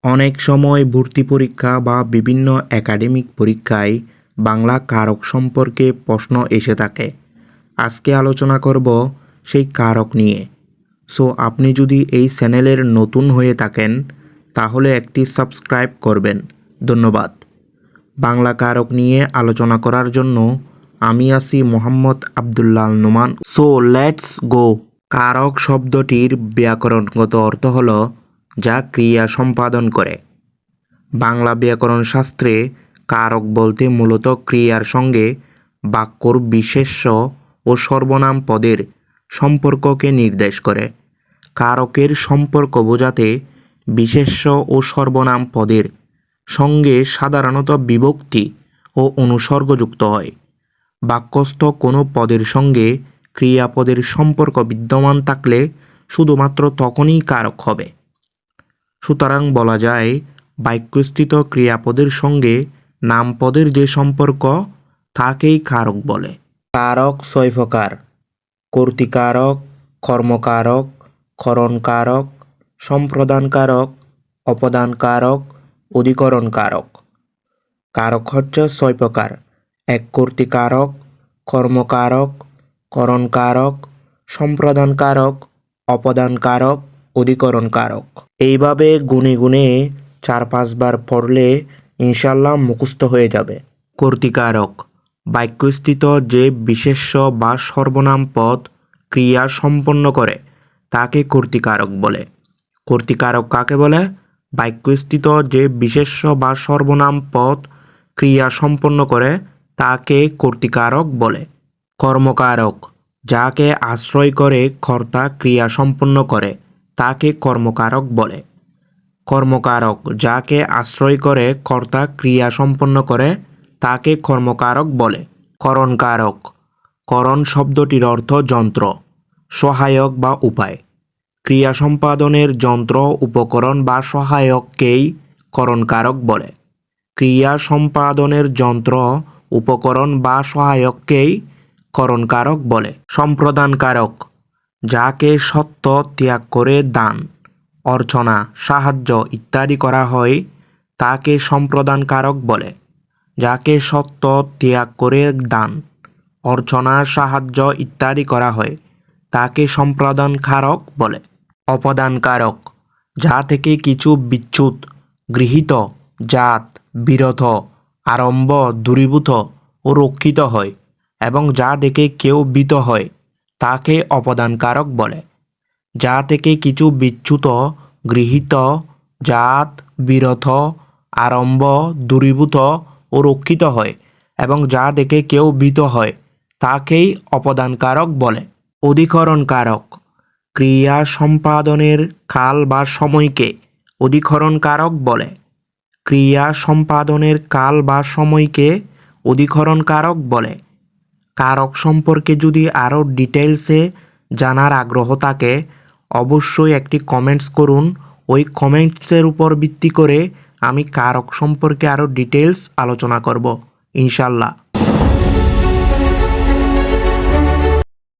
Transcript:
অনেক সময় ভর্তি পরীক্ষা বা বিভিন্ন একাডেমিক পরীক্ষায় বাংলা কারক সম্পর্কে প্রশ্ন এসে থাকে। আজকে আলোচনা করব সেই কারক নিয়ে। সো আপনি যদি এই চ্যানেলের নতুন হয়ে থাকেন তাহলে একটি সাবস্ক্রাইব করবেন। ধন্যবাদ। বাংলা কারক নিয়ে আলোচনা করার জন্য আমি আছি Mohammad Abdullah Noman. So let's go. কারক শব্দটির ব্যাকরণগত অর্থ হল যা ক্রিয়া সম্পাদন করে। বাংলা ব্যাকরণ শাস্ত্রে কারক বলতে মূলত ক্রিয়ার সঙ্গে বাক্যর বিশেষ্য ও সর্বনাম পদের সম্পর্ককে নির্দেশ করে। কারকের সম্পর্ক বোঝাতে বিশেষ্য ও সর্বনাম পদের সঙ্গে সাধারণত বিভক্তি ও অনুসর্গ যুক্ত হয়। বাক্যস্থ কোনো পদের সঙ্গে ক্রিয়াপদের সম্পর্ক বিদ্যমান থাকলে শুধুমাত্র তখনই কারক হবে। সুতরাং বলা যায় বাক্যস্থিত ক্রিয়াপদের সঙ্গে নামপদের যে সম্পর্ক তাকেই কারক বলে। কারক 6 প্রকার: কর্তৃকারক, কর্মকারক, করণকারক, সম্প্রদানকারক, অপদানকারক, অধিকরণকারক। কারক হচ্ছে 6 প্রকার: 1 কর্তৃকারক, কর্মকারক, করণকারক, সম্প্রদানকারক, অপদানকারক, অধিকরণকারক। এইভাবে গুনে গুনে 4-5 বার পড়লে ইনশাল্লাহ মুখস্থ হয়ে যাবে। কর্তৃকারক: বাক্যস্থিত যে বিশেষ্য বা সর্বনাম পদ ক্রিয়া সম্পন্ন করে তাকে কর্তৃকারক বলে। কর্তৃকারক কাকে বলে? বাক্যস্থিত যে বিশেষ্য বা সর্বনাম পদ ক্রিয়া সম্পন্ন করে তাকে কর্তৃকারক বলে। কর্মকারক: যাকে আশ্রয় করে কর্তা ক্রিয়া সম্পন্ন করে তাকে কর্মকারক বলে। কর্মকারক: যাকে আশ্রয় করে কর্তা ক্রিয়া সম্পন্ন করে তাকে কর্মকারক বলে। করণকারক: করণ শব্দটির অর্থ যন্ত্র, সহায়ক বা উপায়। ক্রিয়া সম্পাদনের যন্ত্র, উপকরণ বা সহায়ককেই করণকারক বলে। ক্রিয়া সম্পাদনের যন্ত্র, উপকরণ বা সহায়ককেই করণকারক বলে। সম্প্রদানকারক: যাকে সত্য ত্যাগ করে দান, অর্চনা, সাহায্য ইত্যাদি করা হয় তাকে সম্প্রদানকারক বলে। যাকে সত্য ত্যাগ করে দান, অর্চনা, সাহায্য ইত্যাদি করা হয় তাকে সম্প্রদানকারক বলে। অপদানকারক: যা থেকে কিছু বিচ্যুত, গৃহীত, জাত, বিরত, আরম্ভ, দূরীভূত ও রক্ষিত হয় এবং যা দেখে কেউ ভীত হয় তাকে অপদানকারক বলে। যা থেকে কিছু বিচ্যুত, গৃহীত, জাত, বিরত, আরম্ভ, দূরীভূত ও রক্ষিত হয় এবং যা দেখে কেউ ভীত হয় তাকেই অপদানকারক বলে। অধিকরণকারক: ক্রিয়া সম্পাদনের কাল বা সময়কে অধিকরণকারক বলে। ক্রিয়া সম্পাদনের কাল বা সময়কে অধিকরণকারক বলে। কারক সম্পর্কে যদি আরও ডিটেলসে জানার আগ্রহ থাকে অবশ্যই একটি কমেন্টস করুন। ওই কমেন্টসের উপর ভিত্তি করে আমি কারক সম্পর্কে আরও ডিটেলস আলোচনা করব ইনশাল্লাহ।